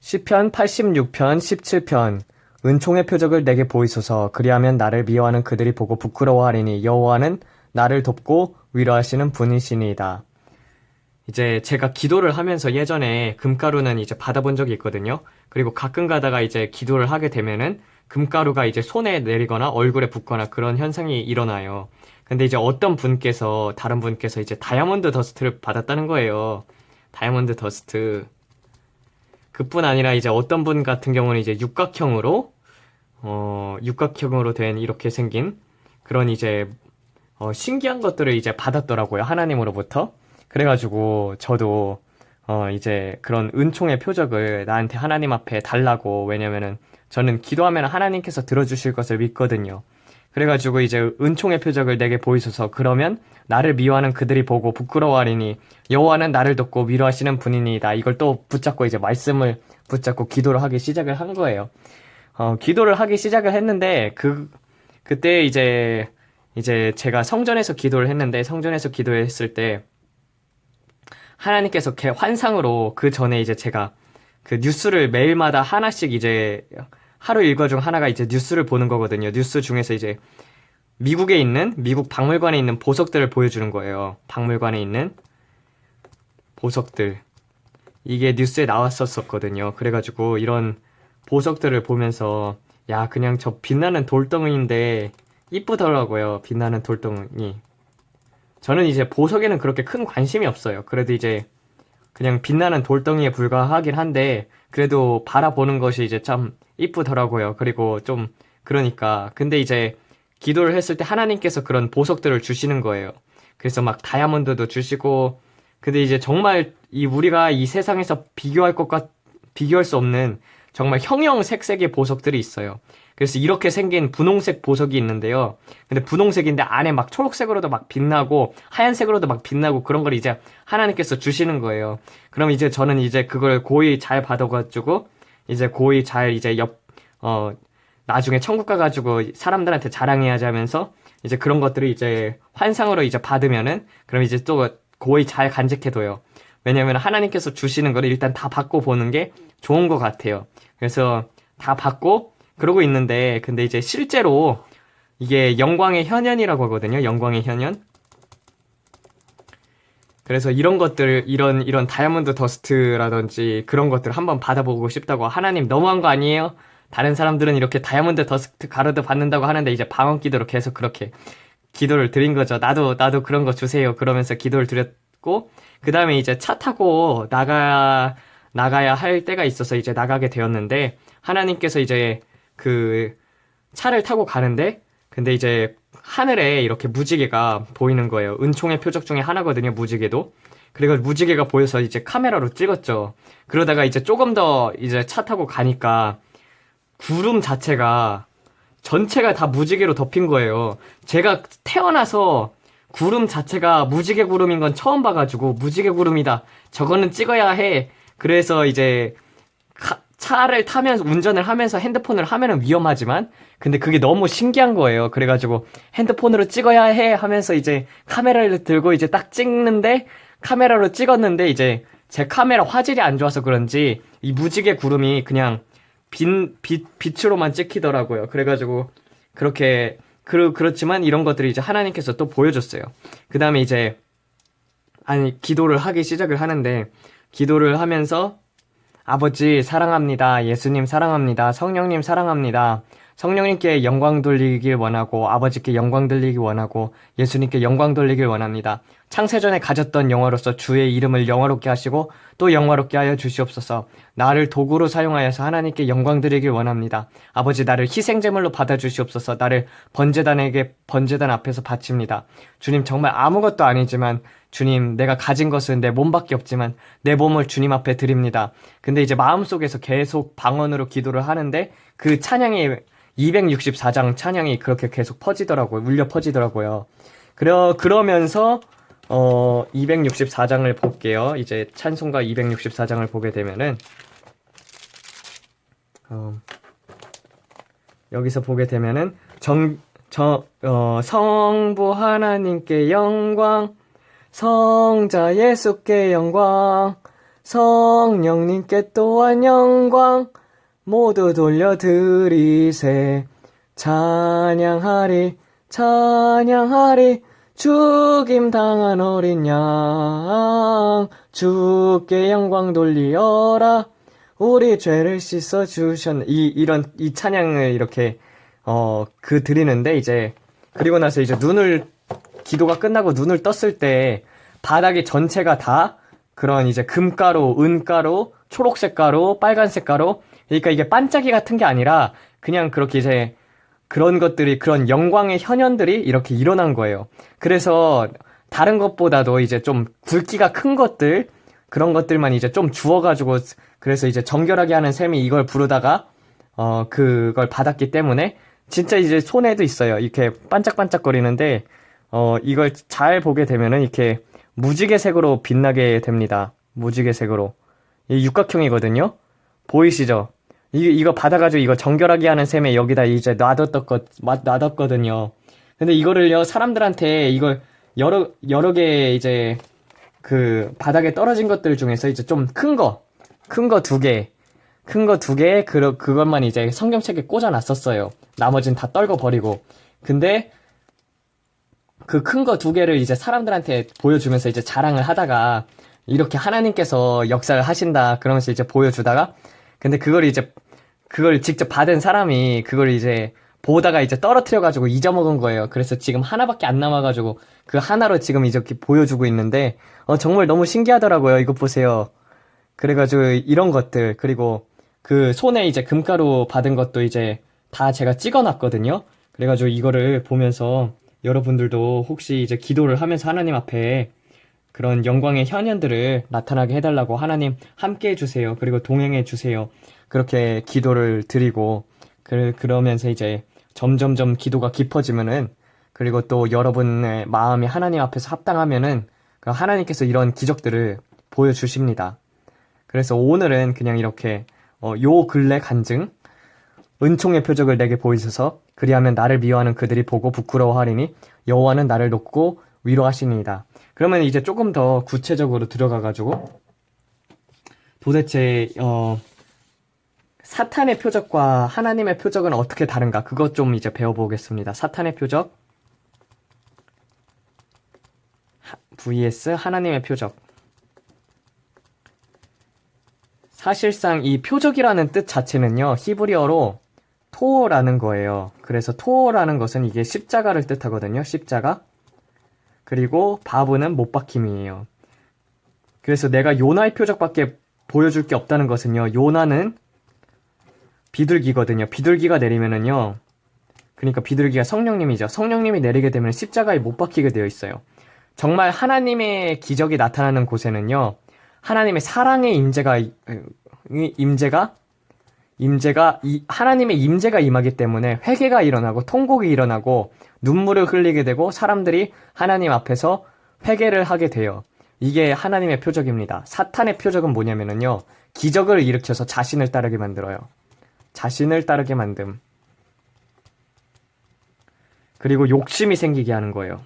시편 86편 17편 은총의 표적을 내게 보이소서. 그리하면 나를 미워하는 그들이 보고 부끄러워하리니 여호와는 나를 돕고 위로하시는 분이시니이다. 이제 제가 기도를 하면서 예전에 금가루는 이제 받아본 적이 있거든요. 그리고 가끔 가다가 이제 기도를 하게 되면은 금가루가 이제 손에 내리거나 얼굴에 붙거나 그런 현상이 일어나요. 근데 이제 어떤 분께서, 다른 분께서 이제 다이아몬드 더스트를 받았다는 거예요. 다이아몬드 더스트. 그뿐 아니라 이제 어떤 분 같은 경우는 이제 육각형으로 된 이렇게 생긴 그런 이제 신기한 것들을 이제 받았더라고요. 하나님으로부터. 그래가지고 저도 이제 그런 은총의 표적을 나한테 하나님 앞에 달라고, 왜냐면은 저는 기도하면 하나님께서 들어주실 것을 믿거든요. 그래가지고 이제 은총의 표적을 내게 보이소서. 그러면 나를 미워하는 그들이 보고 부끄러워하리니 여호와는 나를 돕고 위로하시는 분이니이다. 이걸 또 붙잡고 이제 말씀을 붙잡고 기도를 하기 시작을 한 거예요. 기도를 하기 시작을 했는데 그때 이제 제가 성전에서 기도를 했는데, 성전에서 기도했을 때 하나님께서 환상으로, 그 전에 이제 제가 그 뉴스를 매일마다 하나씩 이제 하루 일과 중 하나가 이제 뉴스를 보는 거거든요. 뉴스 중에서 이제 미국 박물관에 있는 보석들을 보여주는 거예요. 박물관에 있는 보석들. 이게 뉴스에 나왔었거든요. 그래가지고 이런 보석들을 보면서 야, 그냥 저 빛나는 돌덩이인데 이쁘더라고요. 빛나는 돌덩이. 저는 이제 보석에는 그렇게 큰 관심이 없어요. 그래도 이제 그냥 빛나는 돌덩이에 불과하긴 한데 그래도 바라보는 것이 이제 참 이쁘더라고요. 그리고 좀 그러니까 근데 이제 기도를 했을 때 하나님께서 그런 보석들을 주시는 거예요. 그래서 막 다이아몬드도 주시고, 근데 이제 정말 우리가 이 세상에서 비교할 수 없는 정말 형형색색의 보석들이 있어요. 그래서 이렇게 생긴 분홍색 보석이 있는데요. 근데 분홍색인데 안에 막 초록색으로도 막 빛나고 하얀색으로도 막 빛나고 그런 걸 이제 하나님께서 주시는 거예요. 그럼 이제 저는 이제 그걸 고이 잘 받아가지고 이제 고이 잘 이제 나중에 천국 가가지고 사람들한테 자랑해야지 하면서 이제 그런 것들을 이제 환상으로 이제 받으면은 그럼 이제 또 고이 잘 간직해둬요. 왜냐면 하나님께서 주시는 거를 일단 다 받고 보는 게 좋은 것 같아요. 그래서 다 받고 그러고 있는데, 근데 이제 실제로 이게 영광의 현현이라고 하거든요. 영광의 현현. 그래서 이런 것들, 이런 다이아몬드 더스트라든지 그런 것들 한번 받아보고 싶다고. 하나님 너무한 거 아니에요? 다른 사람들은 이렇게 다이아몬드 더스트 가루도 받는다고 하는데 이제 방언 기도로 계속 그렇게 기도를 드린 거죠. 나도 그런 거 주세요. 그러면서 기도를 드렸고, 그 다음에 이제 차 타고 나가야 할 때가 있어서 이제 나가게 되었는데, 하나님께서 이제 그 차를 타고 가는데, 근데 이제 하늘에 이렇게 무지개가 보이는 거예요. 은총의 표적 중에 하나거든요, 무지개도. 그리고 무지개가 보여서 이제 카메라로 찍었죠. 그러다가 이제 조금 더 이제 차 타고 가니까 구름 자체가 전체가 다 무지개로 덮인 거예요. 제가 태어나서 구름 자체가 무지개 구름인 건 처음 봐가지고, 무지개 구름이다, 저거는 찍어야 해. 그래서 이제 차를 타면서 운전을 하면서 핸드폰을 하면은 위험하지만 근데 그게 너무 신기한 거예요. 그래가지고 핸드폰으로 찍어야 해 하면서 이제 카메라를 들고 이제 딱 찍는데, 카메라로 찍었는데 이제 제 카메라 화질이 안 좋아서 그런지 이 무지개 구름이 그냥 빛으로만 찍히더라고요. 그래가지고 그렇지만 이런 것들이 이제 하나님께서 또 보여줬어요. 그 다음에 이제 기도를 하기 시작을 하는데, 기도를 하면서 아버지 사랑합니다. 예수님 사랑합니다. 성령님 사랑합니다. 성령님께 영광 돌리길 원하고, 아버지께 영광 돌리길 원하고, 예수님께 영광 돌리길 원합니다. 창세전에 가졌던 영화로서 주의 이름을 영화롭게 하시고 또 영화롭게 하여 주시옵소서. 나를 도구로 사용하여서 하나님께 영광 드리길 원합니다. 아버지, 나를 희생제물로 받아주시옵소서. 나를 번제단 앞에서 바칩니다. 주님, 정말 아무것도 아니지만 주님, 내가 가진 것은 내 몸밖에 없지만 내 몸을 주님 앞에 드립니다. 근데 이제 마음속에서 계속 방언으로 기도를 하는데 그 찬양이 264장 찬양이 그렇게 계속 퍼지더라고요. 울려 퍼지더라고요. 그러면서 264장을 볼게요. 이제 찬송가 264장을 보게 되면은 여기서 보게 되면은 성부 하나님께 영광, 성자 예수께 영광, 성령님께 또한 영광 모두 돌려드리세. 찬양하리 찬양하리 죽임 당한 어린 양 주께 영광 돌리어라 우리 죄를 씻어 주셨네. 이 찬양을 이렇게 드리는데 이제 그리고 나서 이제 기도가 끝나고 눈을 떴을 때 바닥이 전체가 다 그런 이제 금가루, 은가루, 초록색 가루, 빨간색 가루. 그러니까 이게 반짝이 같은 게 아니라 그냥 그렇게 이제 그런 것들이, 그런 영광의 현현들이 이렇게 일어난 거예요. 그래서 다른 것보다도 이제 좀 굵기가 큰 것들, 그런 것들만 이제 좀 주워가지고, 그래서 이제 정결하게 하는 셈이 이걸 부르다가, 그걸 받았기 때문에, 진짜 이제 손에도 있어요. 이렇게 반짝반짝거리는데, 이걸 잘 보게 되면은 이렇게 무지개색으로 빛나게 됩니다. 무지개색으로. 이 육각형이거든요? 보이시죠? 이거 받아가지고 이거 정결하게 하는 셈에 여기다 이제 놔뒀거든요. 근데 이거를요, 사람들한테 이걸 여러 개 이제 그 바닥에 떨어진 것들 중에서 이제 좀 큰 거 두 개, 그것만 이제 성경책에 꽂아놨었어요. 나머진 다 떨궈버리고. 근데 그 큰 거 2개를 이제 사람들한테 보여주면서 이제 자랑을 하다가 이렇게 하나님께서 역사를 하신다 그러면서 이제 보여주다가 근데 그걸 직접 받은 사람이 그걸 이제 보다가 이제 떨어뜨려가지고 잊어먹은 거예요. 그래서 지금 하나밖에 안 남아가지고 그 하나로 지금 이렇게 보여주고 있는데 정말 너무 신기하더라고요. 이거 보세요. 그래가지고 이런 것들 그리고 그 손에 이제 금가루 받은 것도 이제 다 제가 찍어놨거든요. 그래가지고 이거를 보면서 여러분들도 혹시 이제 기도를 하면서 하나님 앞에 그런 영광의 현현들을 나타나게 해달라고 하나님 함께 해주세요. 그리고 동행해 주세요. 그렇게 기도를 드리고 그러면서 이제 점점점 기도가 깊어지면은 그리고 또 여러분의 마음이 하나님 앞에서 합당하면은 하나님께서 이런 기적들을 보여주십니다. 그래서 오늘은 그냥 이렇게 요 근래 간증 은총의 표적을 내게 보이셔서 그리하면 나를 미워하는 그들이 보고 부끄러워하리니 여호와는 나를 높고 위로하시니이다. 그러면 이제 조금 더 구체적으로 들어가가지고 도대체 사탄의 표적과 하나님의 표적은 어떻게 다른가 그것 좀 이제 배워보겠습니다. 사탄의 표적 vs 하나님의 표적. 사실상 이 표적이라는 뜻 자체는요 히브리어로 토어라는 거예요. 그래서 토어라는 것은 이게 십자가를 뜻하거든요. 십자가. 그리고 바브는 못 박힘이에요. 그래서 내가 요나의 표적밖에 보여줄 게 없다는 것은요. 요나는 비둘기거든요. 비둘기가 내리면은요. 그러니까 비둘기가 성령님이죠. 성령님이 내리게 되면 십자가에 못 박히게 되어 있어요. 정말 하나님의 기적이 나타나는 곳에는요. 하나님의 사랑의 하나님의 임재가 임하기 때문에 회개가 일어나고 통곡이 일어나고 눈물을 흘리게 되고 사람들이 하나님 앞에서 회개를 하게 돼요. 이게 하나님의 표적입니다. 사탄의 표적은 뭐냐면요. 기적을 일으켜서 자신을 따르게 만들어요. 자신을 따르게 만듦. 그리고 욕심이 생기게 하는 거예요.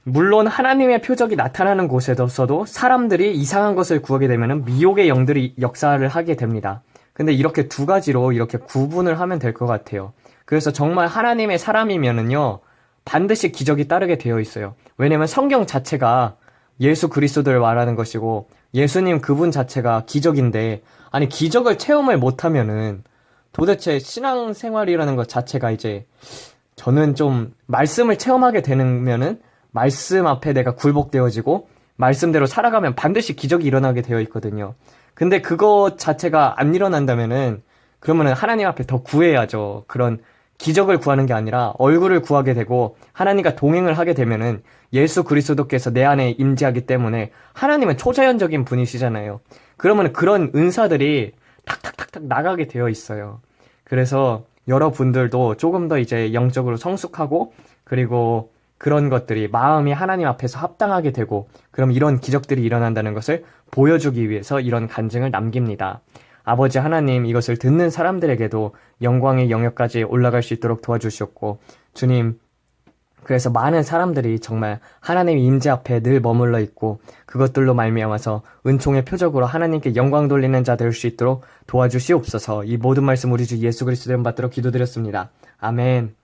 물론 하나님의 표적이 나타나는 곳에서도 사람들이 이상한 것을 구하게 되면 미혹의 영들이 역사를 하게 됩니다. 근데 이렇게 두 가지로 이렇게 구분을 하면 될 것 같아요. 그래서 정말 하나님의 사람이면은요, 반드시 기적이 따르게 되어 있어요. 왜냐면 성경 자체가 예수 그리스도를 말하는 것이고, 예수님 그분 자체가 기적인데, 아니, 기적을 체험을 못하면은 도대체 신앙생활이라는 것 자체가 이제, 저는 좀 말씀을 체험하게 되면은 말씀 앞에 내가 굴복되어지고 말씀대로 살아가면 반드시 기적이 일어나게 되어 있거든요. 근데 그것 자체가 안 일어난다면은 그러면은 하나님 앞에 더 구해야죠. 그런 기적을 구하는 게 아니라 얼굴을 구하게 되고 하나님과 동행을 하게 되면은 예수 그리스도께서 내 안에 임재하기 때문에 하나님은 초자연적인 분이시잖아요. 그러면 그런 은사들이 탁탁탁탁 나가게 되어 있어요. 그래서 여러분들도 조금 더 이제 영적으로 성숙하고 그리고 그런 것들이 마음이 하나님 앞에서 합당하게 되고 그럼 이런 기적들이 일어난다는 것을 보여주기 위해서 이런 간증을 남깁니다. 아버지 하나님 이것을 듣는 사람들에게도 영광의 영역까지 올라갈 수 있도록 도와주시옵고 주님 그래서 많은 사람들이 정말 하나님 임재 앞에 늘 머물러 있고 그것들로 말미암아서 은총의 표적으로 하나님께 영광 돌리는 자 될 수 있도록 도와주시옵소서. 이 모든 말씀 우리 주 예수 그리스도의 이름 받들어 기도드렸습니다. 아멘.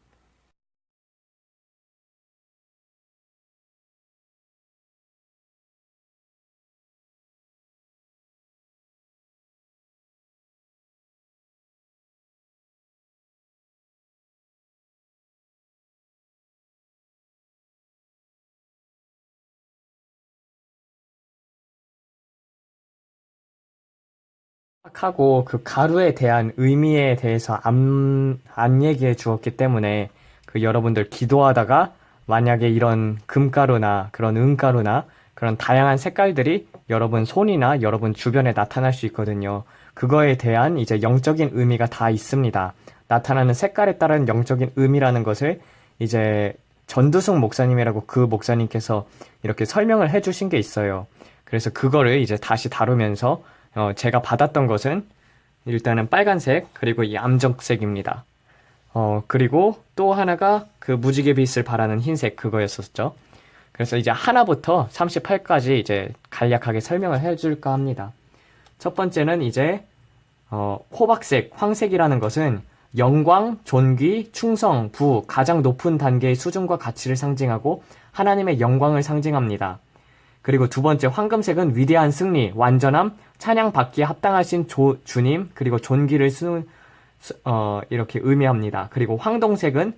하고 그 가루에 대한 의미에 대해서 안 얘기해 주었기 때문에 그 여러분들 기도하다가 만약에 이런 금가루나 그런 은가루나 그런 다양한 색깔들이 여러분 손이나 여러분 주변에 나타날 수 있거든요. 그거에 대한 이제 영적인 의미가 다 있습니다. 나타나는 색깔에 따른 영적인 의미라는 것을 이제 전두숙 목사님이라고 그 목사님께서 이렇게 설명을 해 주신 게 있어요. 그래서 그거를 이제 다시 다루면서 제가 받았던 것은 일단은 빨간색, 그리고 이 암정색입니다. 그리고 또 하나가 그 무지개 빛을 발하는 흰색 그거였었죠. 그래서 이제 하나부터 38까지 이제 간략하게 설명을 해줄까 합니다. 첫 번째는 이제 호박색, 황색이라는 것은 영광, 존귀, 충성, 부, 가장 높은 단계의 수준과 가치를 상징하고 하나님의 영광을 상징합니다. 그리고 두 번째 황금색은 위대한 승리, 완전함, 찬양 받기에 합당하신 주님, 그리고 존귀를 이렇게 의미합니다. 그리고 황동색은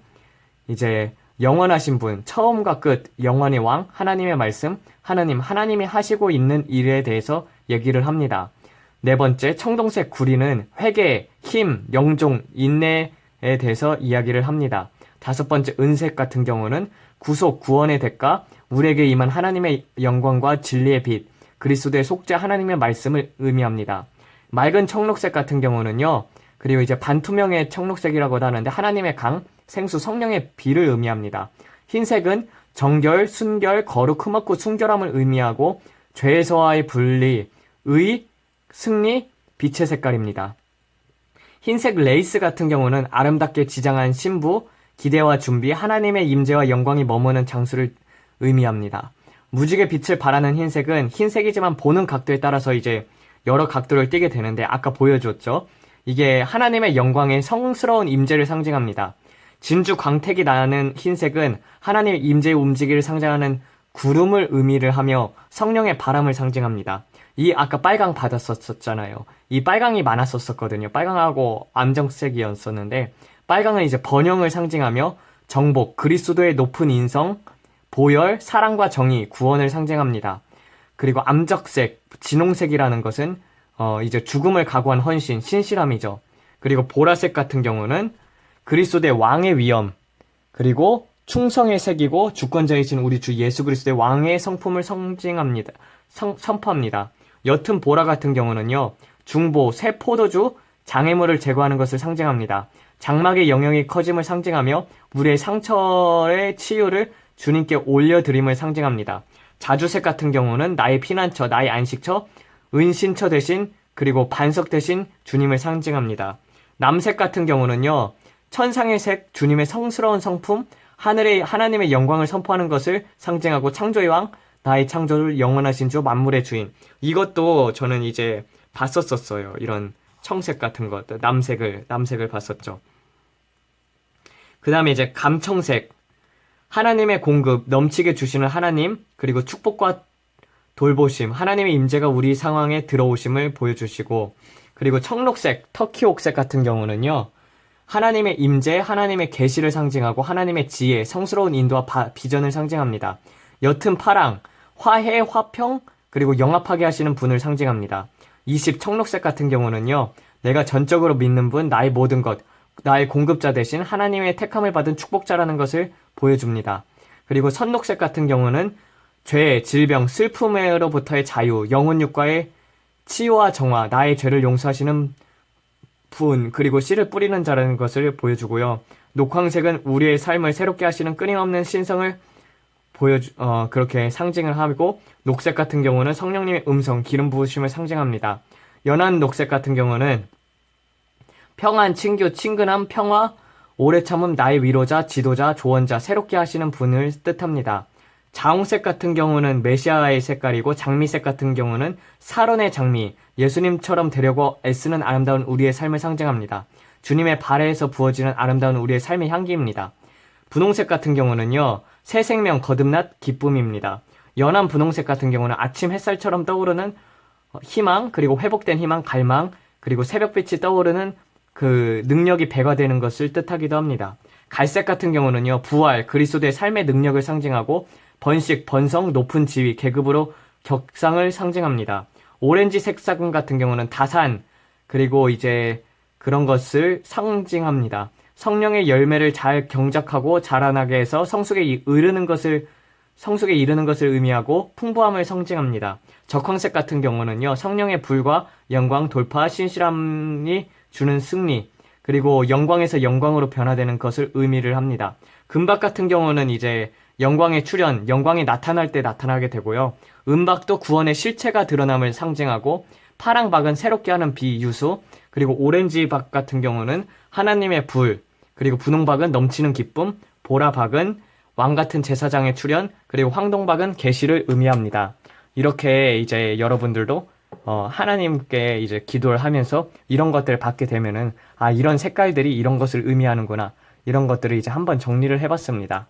이제 영원하신 분, 처음과 끝, 영원의 왕, 하나님의 말씀, 하나님이 하시고 있는 일에 대해서 얘기를 합니다. 네 번째, 청동색 구리는 회개, 힘, 영종, 인내에 대해서 이야기를 합니다. 다섯 번째, 은색 같은 경우는 구속, 구원의 대가, 우리에게 임한 하나님의 영광과 진리의 빛, 그리스도의 속죄 하나님의 말씀을 의미합니다. 맑은 청록색 같은 경우는요, 그리고 이제 반투명의 청록색이라고도 하는데 하나님의 강, 생수, 성령의 비를 의미합니다. 흰색은 정결, 순결, 거룩, 흠없고 순결함을 의미하고 죄에서와의 분리, 의, 승리, 빛의 색깔입니다. 흰색 레이스 같은 경우는 아름답게 지장한 신부, 기대와 준비, 하나님의 임재와 영광이 머무는 장소를 의미합니다. 무지개 빛을 발하는 흰색은 흰색이지만 보는 각도에 따라서 이제 여러 각도를 띠게 되는데 아까 보여줬죠. 이게 하나님의 영광의 성스러운 임재를 상징합니다. 진주 광택이 나는 흰색은 하나님의 임재의 움직이를 상징하는 구름을 의미를 하며 성령의 바람을 상징합니다. 이 아까 빨강 받았었잖아요. 이 빨강이 많았었거든요. 빨강하고 암정색이었었는데 빨강은 이제 번영을 상징하며 정복, 그리스도의 높은 인성, 보혈, 사랑과 정의, 구원을 상징합니다. 그리고 암적색, 진홍색이라는 것은 이제 죽음을 각오한 헌신, 신실함이죠. 그리고 보라색 같은 경우는 그리스도의 왕의 위엄, 그리고 충성의 색이고 주권자이신 우리 주 예수 그리스도의 왕의 성품을 상징합니다. 선포합니다. 옅은 보라 같은 경우는요, 중보, 새 포도주, 장애물을 제거하는 것을 상징합니다. 장막의 영역이 커짐을 상징하며 우리의 상처의 치유를 주님께 올려드림을 상징합니다. 자주색 같은 경우는 나의 피난처, 나의 안식처, 은신처 대신 그리고 반석 대신 주님을 상징합니다. 남색 같은 경우는요, 천상의 색, 주님의 성스러운 성품, 하나님의 영광을 선포하는 것을 상징하고 창조의 왕, 나의 창조를 영원하신 주, 만물의 주인. 이것도 저는 이제 봤었어요. 이런 청색 같은 것, 남색을 봤었죠. 그 다음에 이제 감청색, 하나님의 공급, 넘치게 주시는 하나님, 그리고 축복과 돌보심, 하나님의 임재가 우리 상황에 들어오심을 보여주시고, 그리고 청록색, 터키옥색 같은 경우는요, 하나님의 임재, 하나님의 계시를 상징하고 하나님의 지혜, 성스러운 인도와 비전을 상징합니다. 옅은 파랑, 화해, 화평, 그리고 영합하게 하시는 분을 상징합니다. 20 청록색 같은 경우는요, 내가 전적으로 믿는 분, 나의 모든 것, 나의 공급자 대신 하나님의 택함을 받은 축복자라는 것을 보여줍니다. 그리고 선녹색 같은 경우는 죄, 질병, 슬픔으로부터의 자유, 영혼 육과의 치유와 정화, 나의 죄를 용서하시는 분, 그리고 씨를 뿌리는 자라는 것을 보여주고요. 녹황색은 우리의 삶을 새롭게 하시는 끊임없는 신성을 그렇게 상징을 하고, 녹색 같은 경우는 성령님의 음성, 기름 부으심을 상징합니다. 연한 녹색 같은 경우는 평안, 친교, 친근함, 평화, 오래 참음 나의 위로자, 지도자, 조언자, 새롭게 하시는 분을 뜻합니다. 자홍색 같은 경우는 메시아의 색깔이고 장미색 같은 경우는 사론의 장미, 예수님처럼 되려고 애쓰는 아름다운 우리의 삶을 상징합니다. 주님의 발에서 부어지는 아름다운 우리의 삶의 향기입니다. 분홍색 같은 경우는요, 새 생명, 거듭났, 기쁨입니다. 연한 분홍색 같은 경우는 아침 햇살처럼 떠오르는 희망, 그리고 회복된 희망, 갈망, 그리고 새벽빛이 떠오르는 그 능력이 배가되는 것을 뜻하기도 합니다. 갈색 같은 경우는요, 부활, 그리스도의 삶의 능력을 상징하고 번식, 번성, 높은 지위, 계급으로 격상을 상징합니다. 오렌지 색상 같은 경우는 다산, 그리고 이제 그런 것을 상징합니다. 성령의 열매를 잘 경작하고 자라나게 해서 성숙에 이르는 것을 의미하고 풍부함을 상징합니다. 적황색 같은 경우는요, 성령의 불과 영광, 돌파, 신실함이 주는 승리, 그리고 영광에서 영광으로 변화되는 것을 의미를 합니다. 금박 같은 경우는 이제 영광의 출현, 영광이 나타날 때 나타나게 되고요. 은박도 구원의 실체가 드러남을 상징하고, 파랑박은 새롭게 하는 비유수, 그리고 오렌지박 같은 경우는 하나님의 불, 그리고 분홍박은 넘치는 기쁨, 보라박은 왕 같은 제사장의 출현, 그리고 황동박은 계시를 의미합니다. 이렇게 이제 여러분들도 하나님께 이제 기도를 하면서 이런 것들을 받게 되면은, 아, 이런 색깔들이 이런 것을 의미하는구나, 이런 것들을 이제 한번 정리를 해봤습니다.